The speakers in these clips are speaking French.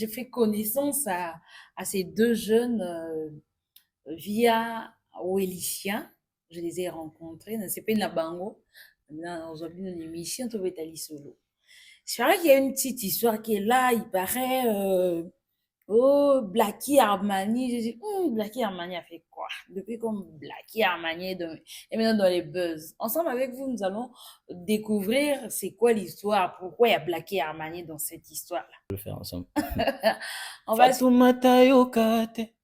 J'ai fait connaissance à ces deux jeunes via Wélicien. Je les ai rencontrés. C'est pas une bango. Aujourd'hui, une émission, tu vas aller solo. C'est vrai qu'il y a une petite histoire qui est là. Il paraît, oh, Blacky Armani. Je dis, Blacky Armani a fait quoi? Depuis comme Blacky Armani est maintenant dans les buzz. Ensemble avec vous, nous allons découvrir c'est quoi l'histoire, pourquoi il y a Blacky Armani dans cette histoire-là. Le faire ensemble. On va Fatoumata yokate.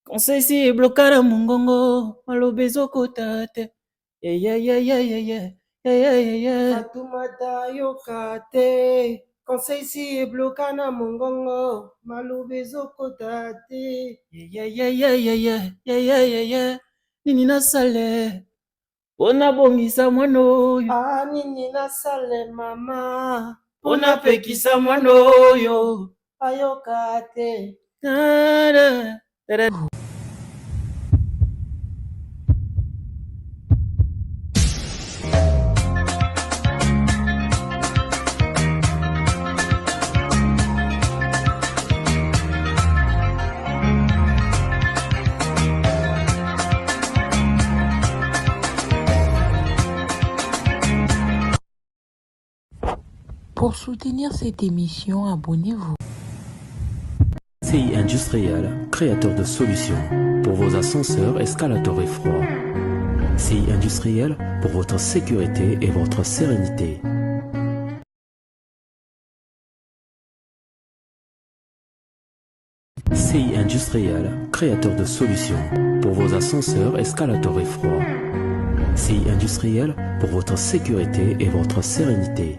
Conseil si blokara mungongo. Malobezo kotate. Yeah, yeah, yeah, yeah, yeah, yeah. Yeah, yeah, yeah, yeah. Fatoumata yokate. Conseil si blokana mongongo. Malobezo kotate. Yeah, yeah, yeah, yeah, yeah, yeah, yeah, yeah, yeah. Nini nasale. Pona bongisa mwana oyo. Ah, nini nasale mama. Pona pekisa mwana oyo. Ayokate. Tada, tada. Pour soutenir cette émission, abonnez-vous. CI Industriel, créateur de solutions pour vos ascenseurs, escalators et froids. CI Industriel pour votre sécurité et votre sérénité. CI Industriel, créateur de solutions pour vos ascenseurs, escalators et froids. CI Industriel pour votre sécurité et votre sérénité.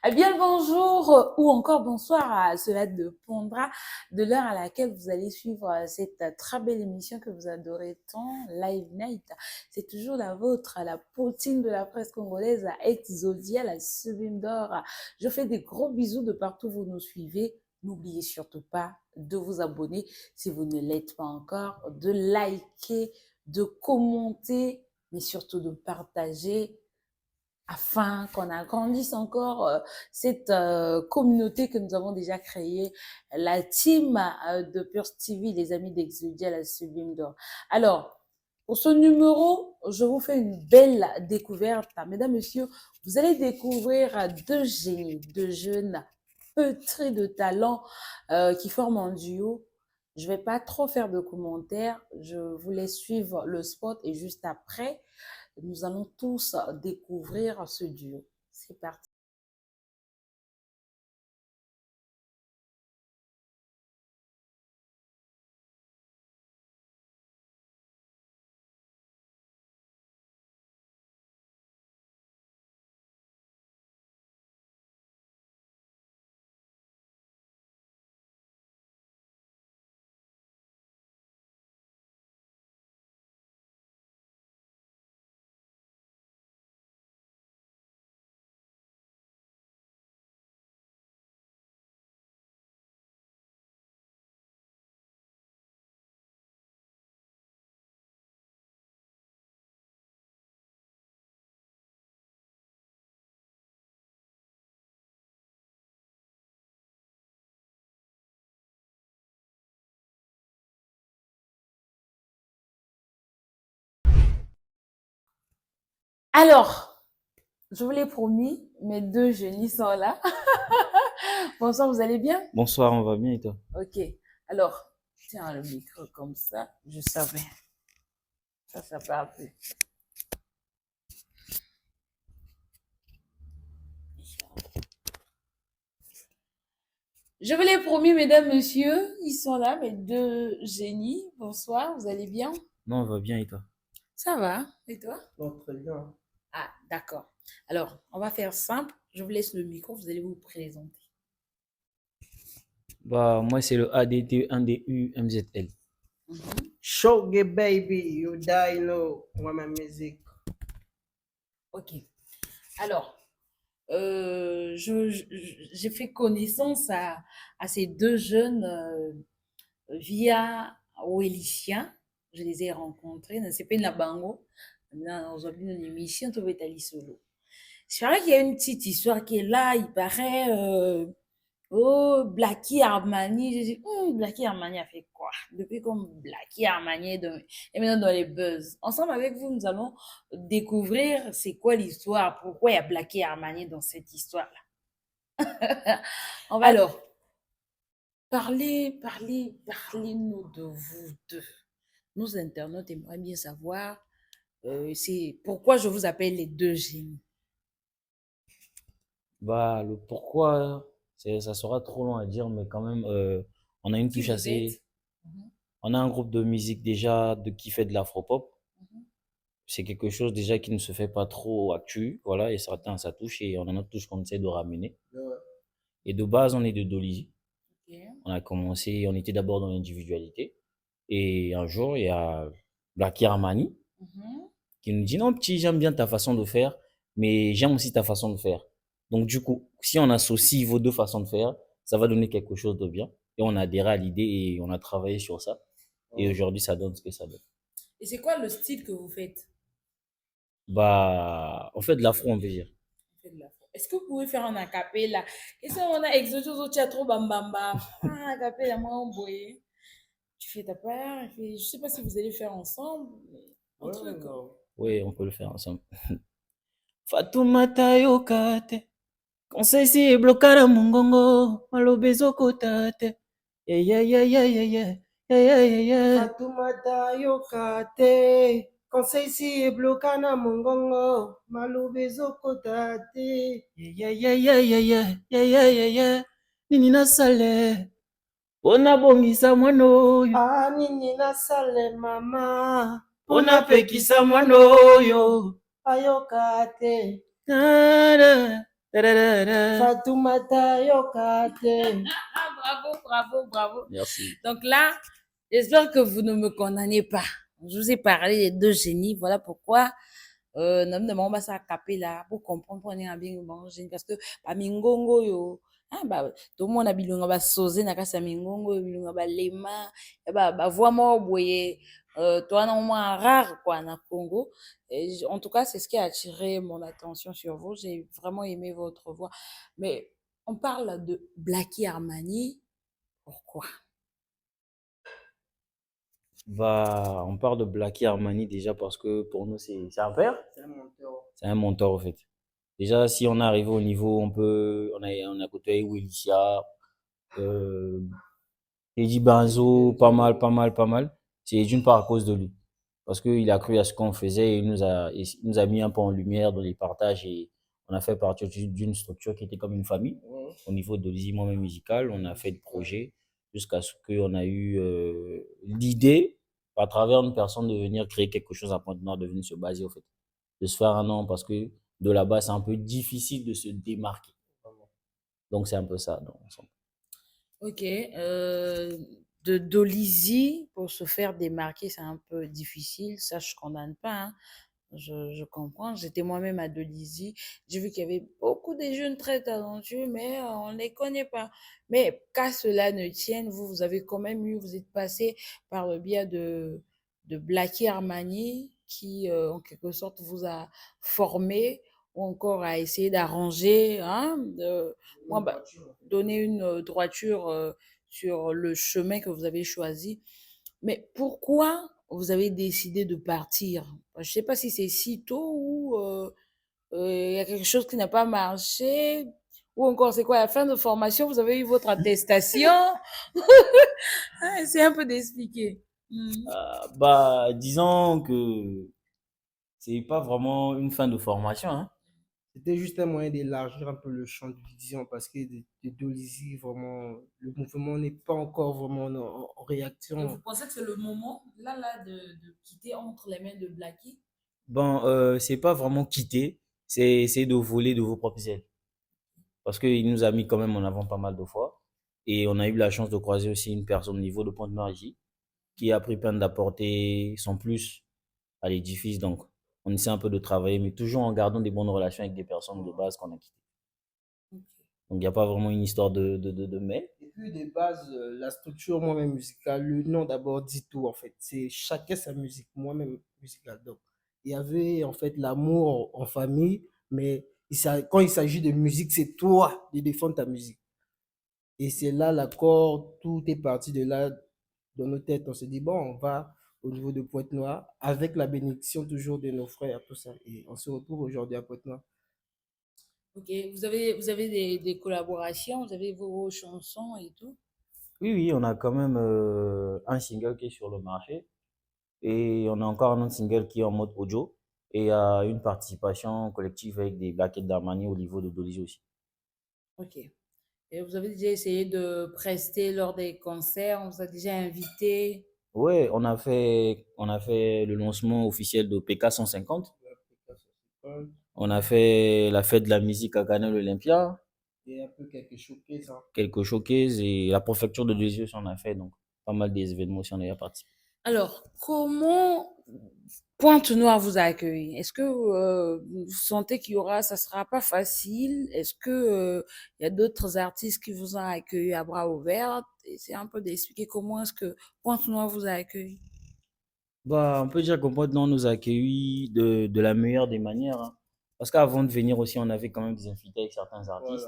Eh bien, le bonjour ou encore bonsoir à cela dépendra de l'heure à laquelle vous allez suivre cette très belle émission que vous adorez tant, Live Night. C'est toujours la vôtre, la poutine de la presse congolaise, à Exodia, la Sublime d'or. Je fais des gros bisous de partout où vous nous suivez. N'oubliez surtout pas de vous abonner si vous ne l'êtes pas encore, de liker, de commenter, mais surtout de partager afin qu'on agrandisse encore cette communauté que nous avons déjà créée, la team de Purse TV, les amis d'Exodia, la Sublime d'or. Alors, pour ce numéro, je vous fais une belle découverte. Mesdames, messieurs, vous allez découvrir deux génies, deux jeunes pétris de talent qui forment un duo. Je vais pas trop faire de commentaires, je vous laisse suivre le spot et juste après, nous allons tous découvrir ce duo. C'est parti. Alors, je vous l'ai promis, mes deux génies sont là. Bonsoir, vous allez bien? Bonsoir, on va bien et toi? Ok. Alors, tiens le micro comme ça. Je savais. Ça part plus. Je vous l'ai promis, mesdames, messieurs, ils sont là, mes deux génies. Bonsoir, vous allez bien? Non, on va bien et toi? Ça va, et toi? Non, très bien. Ah, d'accord. Alors, on va faire simple. Je vous laisse le micro, vous allez vous présenter. Bah, moi, c'est le ADT 1DU MZL. Shoge baby, you die no. Woman music. Ok. Alors, j'ai fait connaissance à ces deux jeunes via Wélicien. Je les ai rencontrés. C'est pas une bango. Aujourd'hui, une émission, tu vas aller solo. C'est vrai qu'il y a une petite histoire qui est là. Il paraît, Oh, Blacky Armani. J'ai dit, Blacky Armani a fait quoi? Depuis comme Blacky Armani est maintenant dans les buzz. Ensemble avec vous, nous allons découvrir c'est quoi l'histoire, pourquoi il y a Blacky Armani dans cette histoire-là. Alors, parlez-nous de vous deux. Nos internautes aimeraient bien savoir, c'est pourquoi je vous appelle les deux génies. Bah, le pourquoi, ça sera trop long à dire, mais quand même, on a une Qui touche vous êtes? assez. On a un groupe de musique déjà qui fait de l'afropop. Mhm, C'est quelque chose déjà qui ne se fait pas trop actu, voilà, et certains ça touche, et on a notre touche qu'on essaie de ramener. Ouais. Et de base, on est de Dolisie. ok. On a commencé, on était d'abord dans l'individualité. Et un jour, il y a Blacky Armani Mhm. qui nous dit, non, petit, j'aime bien ta façon de faire, mais j'aime aussi ta façon de faire. Donc, du coup, si on associe vos deux façons de faire, ça va donner quelque chose de bien. Et on a adhéré à l'idée et on a travaillé sur ça. Et aujourd'hui, ça donne ce que ça donne. Et c'est quoi le style que vous faites? Bah, on fait de l'afro, on veut dire. Vous faites de l'afro. Est-ce que vous pouvez faire un acapella? Et ça, on a exotique au théâtre Bambamba. Ah, acapella, moi, on boye. Tu fais ta part, et puis, je sais pas si vous allez faire ensemble, mais un Ouais, truc. non. Oui, on peut le faire ensemble. Fatoumata yokate. Konsesi ebloka na mongongo. Maloba ezokota te. Yeah, yeah, yeah, yeah, yeah, yeah. Yeah, yeah, yeah, yeah. Fatoumata yokate. Conseil si ebloka na mongongo. Maloba ezokota te. Yeah, yeah, yeah, yeah, yeah, yeah, yeah, yeah, yeah. Nini nasale mpo nabongisa mwana oyo, Ah, nini nasale mama. mpo napekisa mwana oyo. Ayoka te. Tara, tararara. Fatoumata yoka te. Ah, bravo, bravo, bravo. Merci. Donc là, j'espère que vous ne me condamnez pas. Je vous ai parlé des deux génies, voilà pourquoi nam demande pas ça à caper là pour comprendre pour aller bien manger parce que ba mingongo yo ah bah tout le monde a bilonga ba soze na kasa mingongo bilonga ba lema ba voix mort boye toi non moins rare quoi na Congo. Et en tout cas c'est ce qui a attiré mon attention sur vous, j'ai vraiment aimé votre voix, mais on parle de Blacky Armani, pourquoi? Bah, on parle de Blacky Armani déjà parce que pour nous, c'est un père. C'est un monteur. C'est un monteur, au fait. Déjà, si on est arrivé au niveau, on a côtoyé Willissia, euh, Eddie Benzo, pas mal, pas mal, pas mal. C'est d'une part à cause de lui. Parce qu'il a cru à ce qu'on faisait et il nous a mis un peu en lumière dans les partages et on a fait partie d'une structure qui était comme une famille. Ouais. Au niveau de moi-même musical, on a fait le projet jusqu'à ce qu'on a eu l'idée, à travers une personne, de venir créer quelque chose à Pointe-Noire, de venir se baser, au fait. De se faire un nom parce que de là-bas, c'est un peu difficile de se démarquer. Donc, c'est un peu ça. Donc, Ok, de Dolisie, pour se faire démarquer, c'est un peu difficile. Ça, je condamne pas, hein. Je comprends. J'étais moi-même à Dolisie. J'ai vu qu'il y avait beaucoup de jeunes très talentueux, mais on ne les connaît pas. Mais qu'à cela ne tienne, vous, vous avez quand même eu, vous êtes passé par le biais de Blacky Armani, qui, en quelque sorte, vous a formé ou encore a essayé d'arranger, hein, moi, bah, donner une droiture sur le chemin que vous avez choisi. Mais pourquoi vous avez décidé de partir? Je ne sais pas si c'est si tôt ou il y a quelque chose qui n'a pas marché. Ou encore, c'est quoi, à la fin de formation, vous avez eu votre attestation? Ah, c'est un peu d'expliquer. Mhm. bah, disons que c'est pas vraiment une fin de formation, hein. C'était juste un moyen d'élargir un peu le champ de vision parce que de Dolisie, vraiment, le mouvement n'est pas encore vraiment en Et vous réaction. pensez que c'est le moment, là, de quitter entre les mains de Blacky? Bon, c'est pas vraiment quitter, c'est essayer de voler de vos propres ailes. Parce qu'il nous a mis quand même en avant pas mal de fois. Et on a eu la chance de croiser aussi une personne au niveau de Pointe-Noire ici, qui a pris peine d'apporter son plus à l'édifice. Donc, on essaie un peu de travailler, mais toujours en gardant des bonnes relations avec des personnes de base qu'on a quittées. Ok. Donc, il n'y a pas vraiment une histoire de mais. Et puis, de base, la structure moi-même musicale, le nom d'abord dit tout en fait. C'est chacun sa musique, moi-même musicale. Donc, il y avait en fait l'amour en famille, mais quand il s'agit de musique, c'est toi de défendre ta musique. Et c'est là l'accord, tout est parti de là dans nos têtes. On se dit, bon, on va au niveau de Pointe-Noire avec la bénédiction toujours de nos frères, tout ça. Et on se retrouve aujourd'hui à Pointe-Noire. Ok, vous avez des collaborations, vous avez vos chansons et tout. Oui, oui, on a quand même un single qui est sur le marché et on a encore un autre single qui est en mode audio et il y a une participation collective avec des Black d'Armani au niveau de Dolizy aussi. Ok. Et vous avez déjà essayé de prester lors des concerts, on vous a déjà invité. Ouais, on a fait le lancement officiel de PK 150. On a fait la fête de la musique à Canal Olympia, Et un peu quelque showcase, hein. quelques showcases et la préfecture de Dolizy aussi on a fait, donc pas mal des événements aussi on a participé. Alors, comment Pointe-Noire vous a accueilli? Est-ce que vous sentez qu'il y aura, ça sera pas facile? Est-ce que il y a d'autres artistes qui vous ont accueilli à bras ouverts? C'est un peu d'expliquer comment est-ce que Pointe-Noire vous a accueilli. Bah, on peut dire que Pointe-Noire nous a accueillis de la meilleure des manières, hein. Parce qu'avant de venir aussi, on avait quand même des invités avec certains artistes,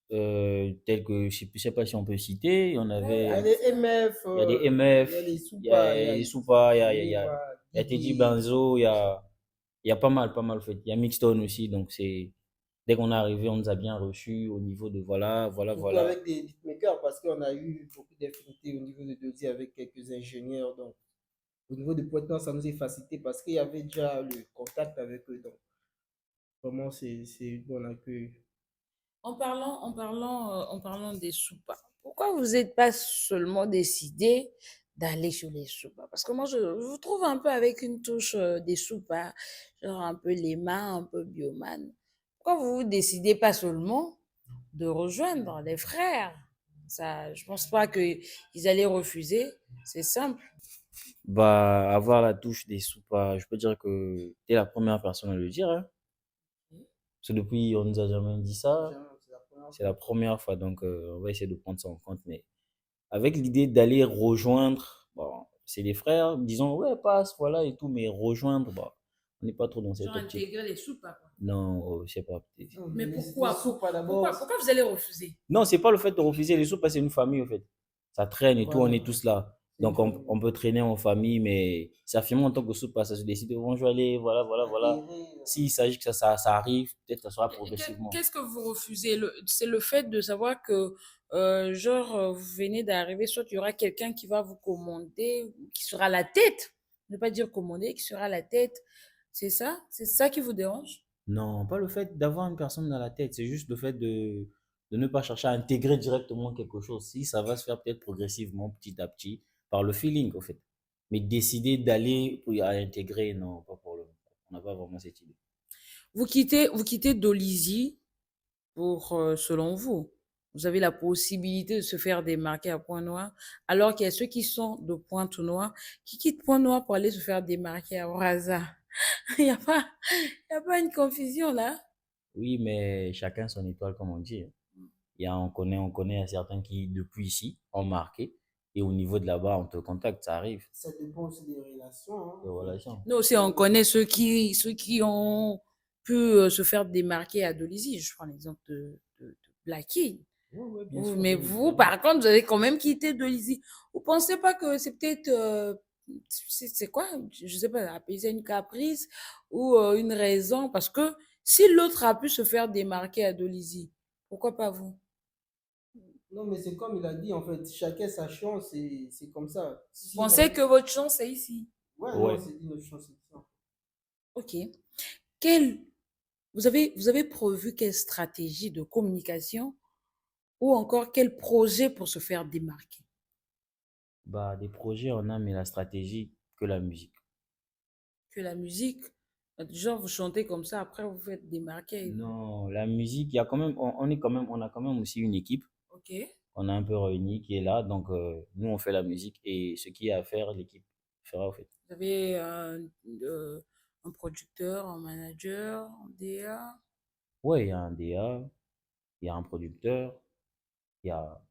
Voilà. tels que, je sais pas si on peut citer, on Il y avait, a les MF, il y a des il y MF, a les il y a Soupa, il y a les Soupa, Yewa, il y a Teddy Guigui. Benzo, il y a pas mal, en fait. Il y a Mixstone aussi, donc c'est, dès qu'on est arrivé, on nous a bien reçus au niveau de Surtout voilà. avec des beatmakers, parce qu'on a eu beaucoup d'affinités au niveau de Dodi avec quelques ingénieurs. Donc, au niveau de Pointe-Noire, ça nous est facilité parce qu'il y avait déjà le contact avec eux. Donc, vraiment, c'est une bonne accueil. En parlant des soupas, pourquoi vous n'êtes pas seulement décidé d'aller sur les soupas? Parce que moi, je vous trouve un peu avec une touche des soupas, genre un peu les mains, un peu bioman. Pourquoi vous ne décidez pas seulement de rejoindre les frères? Ça, je pense pas qu'ils allaient refuser. C'est simple. Bah, avoir la touche des Soupa, je peux dire que t'es la première personne à le dire, hein. Parce que depuis, on nous a jamais dit ça. C'est la première C'est fois. la première fois, donc on va essayer de prendre ça en compte. Mais avec l'idée d'aller rejoindre, bon, c'est des frères, disons, ouais, passe, voilà et tout, mais rejoindre, bah, on n'est pas trop dans Genre cette optique. intégrer les soupas, quoi. Non, je sais pas. Non, Mais les pourquoi? Soupa d'abord. Pourquoi vous allez refuser? Non, c'est pas le fait de refuser les sous, parce que c'est une famille, en fait. Ça traîne et tout, on Voilà. est tous là. C'est une Donc, famille. on peut traîner en famille, mais ça fait en tant que soupe, ça se décide, bon, je vais aller, voilà. S'il s'agit que ça arrive, peut-être que ça sera progressivement. Qu'est-ce que vous refusez? C'est le fait de savoir que, vous venez d'arriver, soit il y aura quelqu'un qui va vous commander, qui sera la tête, ne pas dire commander, qui sera la tête. C'est ça? C'est ça qui vous dérange? Non, pas le fait d'avoir une personne dans la tête, c'est juste le fait de ne pas chercher à intégrer directement quelque chose. Si ça va se faire peut-être progressivement, petit à petit, par le feeling, en fait. Mais décider d'aller à intégrer, non, pas pour le moment. On n'a pas vraiment cette idée. Vous quittez Dolisie pour, selon vous, vous avez la possibilité de se faire démarquer à Pointe-Noire, alors qu'il y a ceux qui sont de Pointe-Noire, qui quittent Pointe-Noire pour aller se faire démarquer à Brazza. Il y a pas une confusion là? Oui, mais chacun son étoile, comme on dit, hein. On connaît certains qui, depuis ici, ont marqué. Et au niveau de là-bas, on te contacte, ça arrive. Ça dépend aussi des relations, hein. De relations. Nous aussi, on connaît ceux qui ont pu se faire démarquer à Dolisie. Je prends l'exemple de Blacky. Oui, bien sûr, Mais bien vous, évidemment. par contre, vous avez quand même quitté Dolisie. Vous pensez pas que c'est peut-être, c'est quoi? Je sais pas, appeler ça une caprice ou une raison? Parce que si l'autre a pu se faire démarquer à Dolisie, pourquoi pas vous? Non, mais c'est comme il a dit, en fait, chacun sa chance, c'est comme ça. Vous Si pensez que votre chance est ici? ouais, Ouais. non, c'est dit notre chance, c'est ça. Ok. Quelle, vous avez prévu quelle stratégie de communication ou encore quel projet pour se faire démarquer? Bah, des projets, on a, mais la stratégie, que la musique. Que la musique, genre vous chantez comme ça, après vous faites démarquer. Non, la musique, il y a quand même, on est quand même, on a quand même aussi une équipe. Ok. On a un peu réuni qui est là. Donc, nous, on fait la musique et ce qui est à faire, l'équipe fera, en fait. Vous avez un producteur, un manager, un DA. Ouais, il y a un DA, il y a un producteur, il y a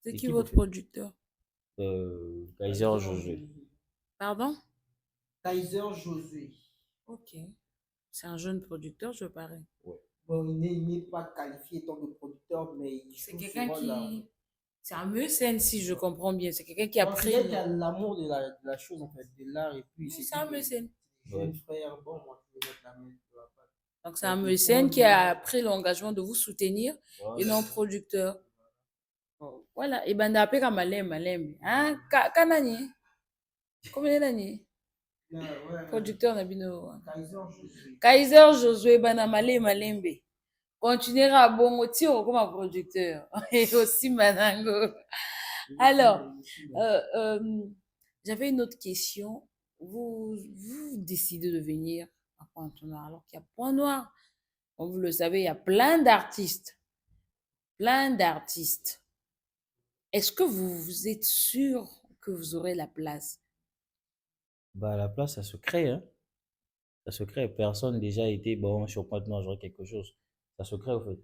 C'est qui l'équipe, en votre fait. producteur? Kaiser Josué. Pardon? Kaiser Josué. Ok. C'est un jeune producteur, je parais. Ouais. Bon, il n'est pas qualifié en tant que producteur, mais il C'est joue ce quelqu'un rôle-là, en fait. C'est un mécène, si je comprends bien. C'est quelqu'un qui a Non, c'est pris. quelqu'un qui a l'amour de la chose, en fait, de l'art, et puis Oui, c'est c'est un dit que mécène. jeune frère, bon, moi, je vais mettre la main sur la pâte. Donc, c'est un Donc, il mécène prend qui de a pris l'engagement de vous soutenir et non Voilà. producteur. Oh, voilà. Et ben, d'après comme malem. Hein? Kanani? Combien d'années? là, ouais, Producteur Nabino. Kaiser, je suis. Kaiser Josué Banamale Malembe. Continuera à bon tiro comme un producteur. Et aussi Manango. Alors, j'avais une autre question. Vous décidez de venir à Pointe-Noire alors qu'il y a Point-Noir. Comme vous le savez, il y a plein d'artistes. Plein d'artistes. Est-ce que vous êtes sûr que vous aurez la place? Bah, la place, ça se crée, hein. Ça se crée. Personne déjà été, bon, sur Pointe-Noire, j'aurais quelque chose. Ça se crée, au fait.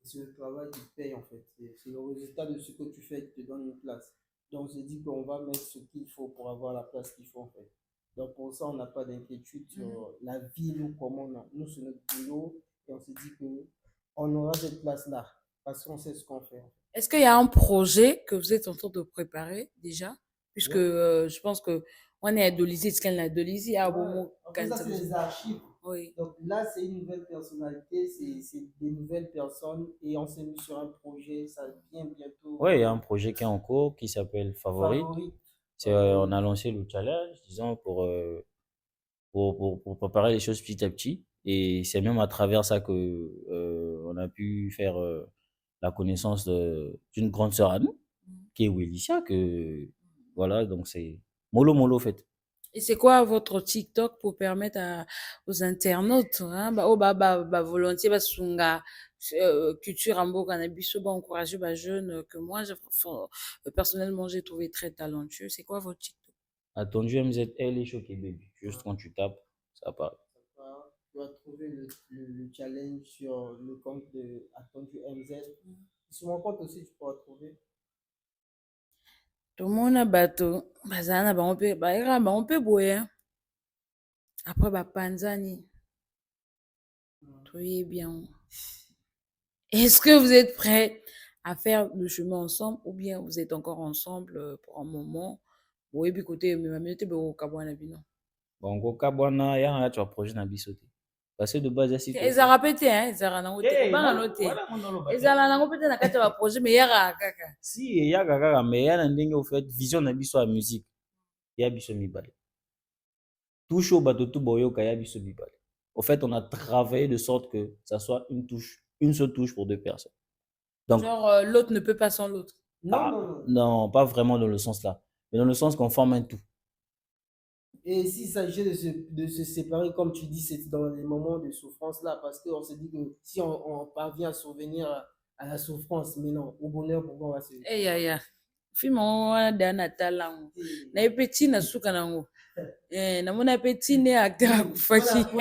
C'est le travail qui paye, en fait. C'est le résultat de ce que tu fais qui te donne une place. Donc, je dis qu'on va mettre ce qu'il faut pour avoir la place qu'il faut, en fait. Donc, pour ça, on n'a pas d'inquiétude sur la ville ou comment on a. Nous, c'est notre boulot et on se dit qu'on aura cette place-là parce qu'on sait ce qu'on fait. Est-ce qu'il y a un projet que vous êtes en train de préparer déjà? Puisque Ouais. je pense que on est idolisé, ce qu'elle a idolisé à Ouais. bon En fait, ça, c'est les archives. Oui. Donc là, c'est une nouvelle personnalité, c'est des nouvelles personnes et on s'est mis sur un projet, ça vient bientôt. Ouais, il y a un projet qui est en cours qui s'appelle Favorite. Favorite. On a lancé le challenge, disons, pour préparer les choses petit à petit. Et c'est même à travers ça que on a pu faire la connaissance d'une grande sœur à nous, qui est Welicia, que voilà, donc c'est mollo mollo, en fait. Et c'est quoi votre TikTok pour permettre aux internautes, hein, volontiers, sunga, culture en boka na biso, encourager les jeunes que moi, personnellement, j'ai trouvé très talentueux. C'est quoi votre TikTok? Attendu MZL et Choqué Baby. Juste quand tu tapes, ça apparaît. Tu vas trouver le challenge sur le compte de Attendu MZ. Sur mon compte aussi, tu pourras trouver. Tomona bato bazala na bango mpe bayekaka bango mpe boye après bapanzani toyebi yango. Est-ce que vous êtes prêts à faire le chemin ensemble ou bien vous êtes encore ensemble pour un moment? Boyebi côté memamino te bokokabwana na bino. Bon, kokabwana yanga tu as projet na biso te. Parce que de base ya site. ezalaka mpe te ezalaka nango te bangano te ezalaka nango mpe te na kati ya baprojet me eyaka kaka. Si eyaka kaka me eya na ndenge ofait vision na biso ya musique ya biso mibale. Touche oyo bato tu boyoka ya biso mibale. Au fait, on a travaillé de sorte que ça soit une seule touche pour deux personnes. Donc, genre l'autre ne peut pas sans l'autre. Non, pas vraiment dans le sens là, mais dans le sens qu'on forme un tout. Et s'il s'agit de se séparer, comme tu dis, c'est dans les moments de souffrance là, parce qu'on se dit que si on parvient à survenir à la souffrance, mais non, au bonheur, pourquoi on va se. Ya film yango wana da na tala yango naye mpe ntina suka nango namona mpe ntina ye acteur akufaki film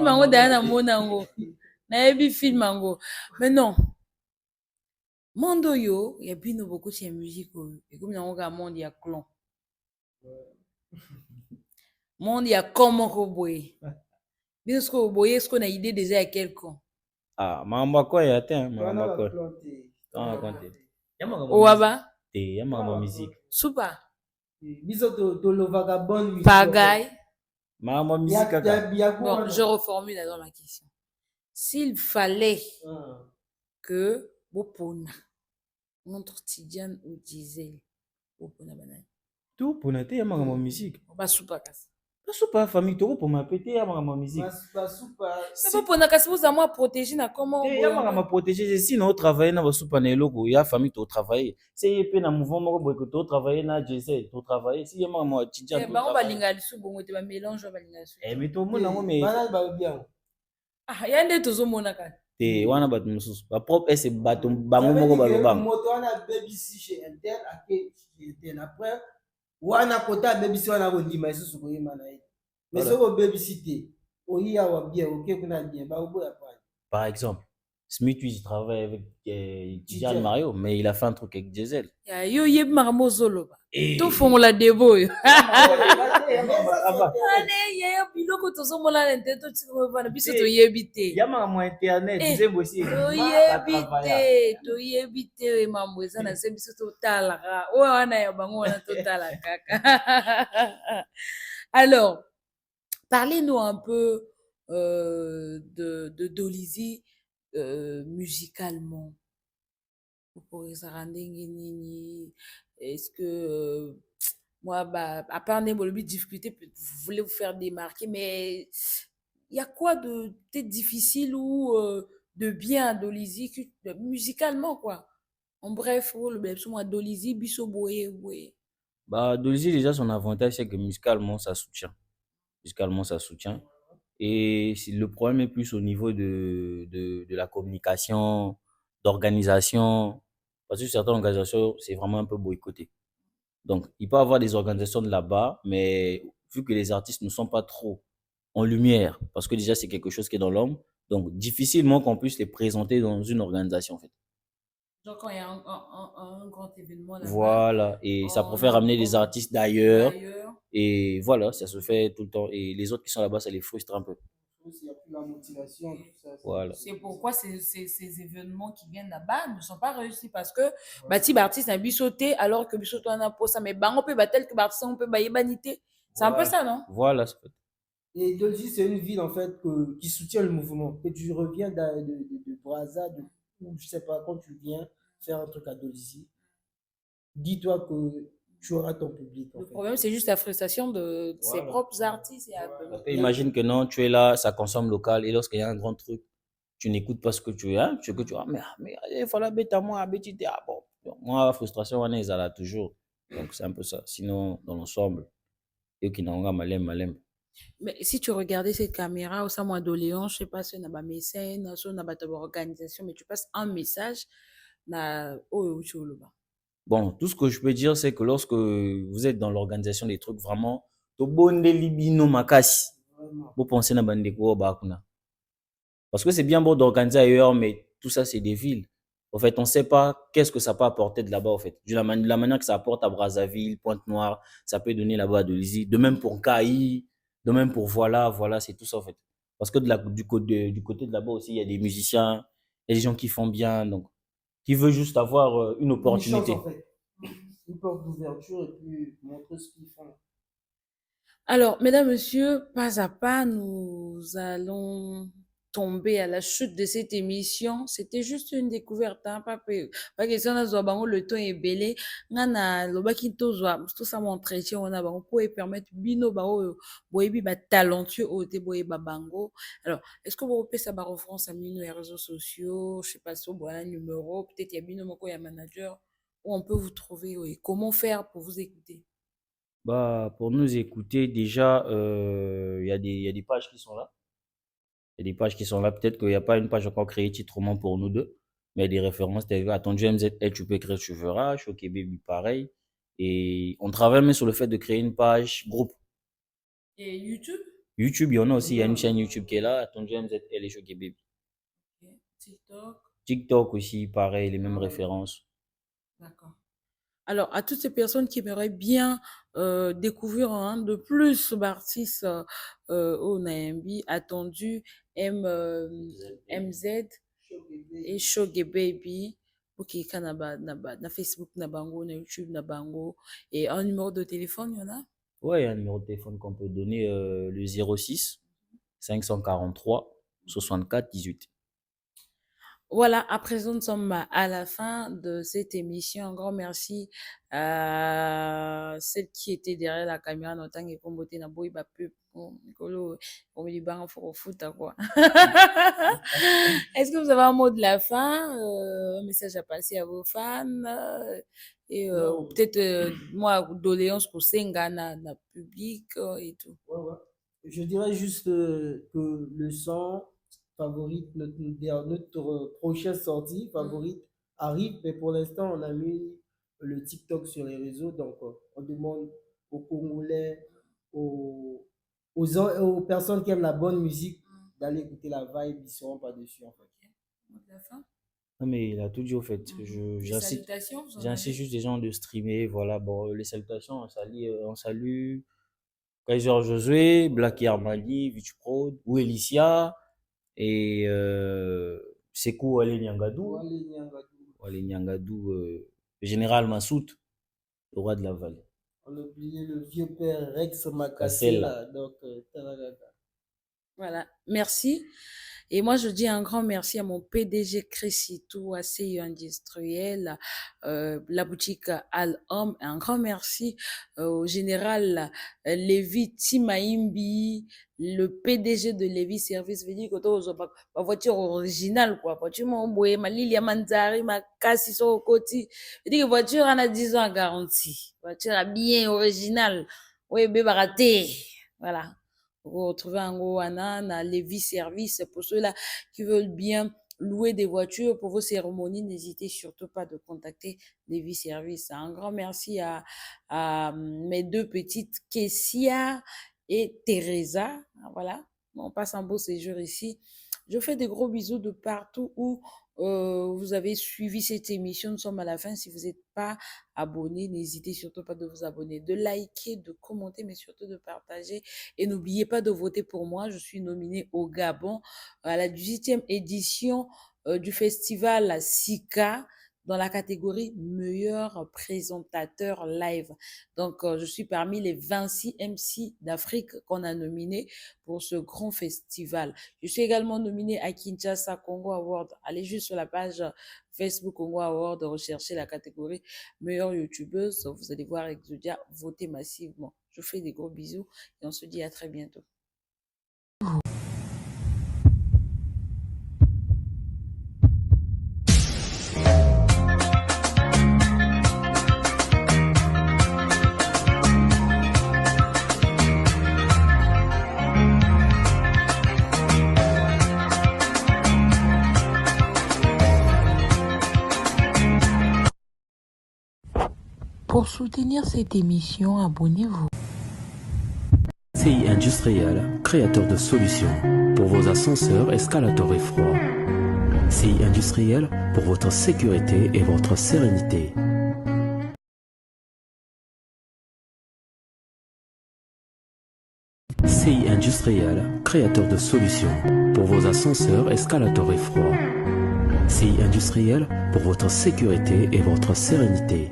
yango da namona yango nayebi film yango mais non monde oyo ya bino bokoti ya musique oyo ekomi nango kaka monde ya clan monde ya camp moko boye bino sikoyo boye sikoyo na idée déjà ya quelqu'un. Makambo akoya te makambo akoya owaba te ya makambo musique super biso tolovaka bonne musique pagaille makambo musique kaka. Bon, je reformule alors ma question. S'il fallait que Bopona montre Tidiane ou Gisèle Bopona banane tout pona te ya makambo musique basupa kasi basupa famille toko poma pe te ya makambo musique mais Bopona kasi boza moi protéger na comment te ya makambo protéger sinon travailler na basupa na eloko ya famille to travailler c'est ye pe na mouvement moko boye que to travailler na Gisèle to travailler si ya makambo Tidiane bango balinga lisu bongo te ba mélange balinga lisu mais to mona ngo mais ya nde tozomona kaka te wana bato mosusu bapropre ese bato bango moko balobanga moto wana abebisi chez Intel ake chez Intel après wana kota abebisi wana kondima lisusu koyeba na ye mais soki obebisi te oyi awa bien oke kuna bien baoboya pani par exemple Smith, lui, il travaille avec Diane DJ. Mario, mais il a fait un truc avec Diesel. Ya yo yeb maramo zoloba. Et Tofongola debo yo. Aba, Ane ya biloko tozomona na nte totika bana biso Eh, toyebi te. ya makambo ya internet Eh, Diesel aussi toyebi te mambo eza na se biso totalaka oyo wana ya bango wana totala kaka. Alors, parlez-nous un peu de Dolizy musicalement. Okozala ndenge nini? Est-ce que moi, bah, à part les difficultés, vous voulez vous faire démarquer, mais il y a quoi de peut-être difficile ou de bien à Dolizy musicalement, quoi? En bref, le bébé, moi, Dolizy, biso boye, boye. Bah, Dolzy, déjà, son avantage, c'est que musicalement, ça soutient. Musicalement, ça soutient. Et le problème est plus au niveau de la communication, d'organisation. Parce que certaines organisations, c'est vraiment un peu boycotté. Donc, il peut y avoir des organisations de là-bas, mais vu que les artistes ne sont pas trop en lumière, parce que déjà, c'est quelque chose qui est dans l'ombre, donc difficilement qu'on puisse les présenter dans une organisation, en fait. Genre quand il y a un grand événement là-bas, Voilà, et ça préfère ramener des artistes d'ailleurs, et voilà, ça se fait tout le temps. Et les autres qui sont là-bas, ça les frustre un peu. Il n'y a plus la motivation, tout ça. Voilà. C'est pourquoi ces événements qui viennent là-bas ne sont pas réussis parce que bati l'artiste a bisoté alors que bisoto en a pour ça mais bango peut tel que l'artiste on peut bailler banité. C'est un peu ça, non? Voilà. Et Dolgy, c'est une ville en fait qui soutient le mouvement. Que tu reviens de Brazza, ou je sais pas, quand tu viens faire un truc à Dolzy, dis-toi que tu auras ton public. En Le fait. problème, c'est juste la frustration de ses propres artistes. Parce que imagine que non, tu es là, ça consomme local, et lorsqu'il y a un grand truc, tu n'écoutes pas ce que tu as, ce que tu as, mais il faut la bête à moi, bête, ah bon. Donc, moi, la frustration, on est là toujours. Donc, c'est un peu ça. Sinon, dans l'ensemble, et qui n'ont pas malem. Mais si tu regardais cette caméra au sein de Léon, je sais pas si on a pas mécène, si on a pas organisation, mais tu passes un message na Bon, tout ce que je peux dire, c'est que lorsque vous êtes dans l'organisation des trucs, vraiment, tobonde libino makasi. Vous pensez na bandeko bakuna. Parce que c'est bien beau d'organiser ailleurs, mais tout ça, c'est des villes. En fait, on ne sait pas qu'est-ce que ça peut apporter de là-bas, en fait. De la manière que ça apporte à Brazzaville, Pointe-Noire, ça peut donner là-bas à Dolizy. De même pour Kaï, de même pour voilà, c'est tout ça, en fait. Parce que du côté de là-bas aussi, il y a des musiciens, il y a des gens qui font bien, donc, qui veulent juste avoir une opportunité. Une chance, en fait. Une porte d'ouverture et puis montrer ce qu'ils font. Alors, mesdames, messieurs, pas à pas, nous allons tomber à la chute de cette émission. C'était juste une découverte, hein, pas question de bango le temps est belé. Nana, loba ki tozwa, tout ça m'entretien, on a bango pour permettre bino bao, boyebi ba talentueux au te boyeba bango. Alors, est-ce que vous pouvez savoir en France à mino les réseaux sociaux, je sais pas si vous avez un numéro, peut-être il y a bino moko ya manager, où on peut vous trouver, oui. Comment faire pour vous écouter? Bah, pour nous écouter, déjà, il y a des pages qui sont là. Il y a des pages qui sont là. Peut-être qu'il n'y a pas une page encore créée titrement pour nous deux, mais il y a des références. Attendu MZL, tu peux écrire, tu verras. Choqué Baby, pareil. Et on travaille même sur le fait de créer une page groupe. Et YouTube? YouTube, il y en a aussi. Il y a une chaîne YouTube qui est là. Attendu MZL et Choqué Baby. Okay. TikTok? TikTok aussi, pareil, les mêmes références. D'accord. Alors, à toutes ces personnes qui aimeraient bien découvrir de plus d'artistes au Naimbi, attendu MZ et Shoge Baby, ok, na Facebook, na bango, na YouTube, na bango, et un numéro de téléphone, il y en a? Ouais, il y a un numéro de téléphone qu'on peut donner, le 06 543 64 18. Voilà, à présent, nous sommes à la fin de cette émission. Un grand merci à celle qui était derrière la caméra, notamment et pour na boy ba pub. On me dit bah, faut foot quoi. Est-ce que vous avez un mot de la fin, un message à passer à vos fans et peut-être moi doléance pour Senga na public et tout. Ouais. Je dirais juste que le son favorite, notre prochaine sortie favorite arrive, mais pour l'instant, on a mis le TikTok sur les réseaux, donc on demande aux Congolais, aux personnes qui aiment la bonne musique d'aller écouter la vibe, ils seront pas dessus en fait. Mot de la fin. Non, mais il a tout dit au fait. Les J'incite salutations, vous en j'incite avez? juste les gens de streamer. Voilà, bon, les salutations, on salue Kaiser Josué, Blacky Armani, Vichprod, ou Elicia, et Sekou Ale Nyangadou, Wale Nyangadou. Wale Nyangadou, le général Massoud, le roi de la vallée. On a oublié le vieux père Rex Makassela. Cassella. Donc, Taragada. Voilà, merci. Et moi, je dis un grand merci à mon PDG Cressitou, à CIO Industriel, la boutique Al-Homme. Un grand merci au général Lévi Timaimbi, le PDG de Lévi Service. Veut dire que ma voiture originale, quoi. Voiture Momboué, ma Lilia Manzari, ma Cassis Sokoti. Veut dire que voiture en a 10 ans à garantie. Voiture bien originale. Oui, bébaraté. Voilà. Vous retrouvez en Goana, à Lévis Service. Pour ceux-là qui veulent bien louer des voitures pour vos cérémonies, n'hésitez surtout pas de contacter Lévis Service. Un grand merci à mes deux petites, Kessia et Teresa. Voilà, on passe un beau séjour ici. Je fais des gros bisous de partout où vous avez suivi cette émission. Nous sommes à la fin. Si vous n'êtes pas abonné, n'hésitez surtout pas de vous abonner, de liker, de commenter, mais surtout de partager. Et n'oubliez pas de voter pour moi. Je suis nominée au Gabon à la 18e édition du festival Sika dans la catégorie meilleur présentateur live. Donc, je suis parmi les 26 MC d'Afrique qu'on a nominés pour ce grand festival. Je suis également nominée à Kinshasa Congo Award. Allez juste sur la page Facebook Congo Award, recherchez la catégorie meilleure youtubeuse. Vous allez voir Exodia voter massivement. Je vous fais des gros bisous et on se dit à très bientôt. Pour soutenir cette émission, abonnez-vous. CI Industriel, créateur de solutions pour vos ascenseurs, escalators et froids. CI Industriel pour votre sécurité et votre sérénité. CI Industriel, créateur de solutions pour vos ascenseurs, escalators et froids. CI Industriel pour votre sécurité et votre sérénité.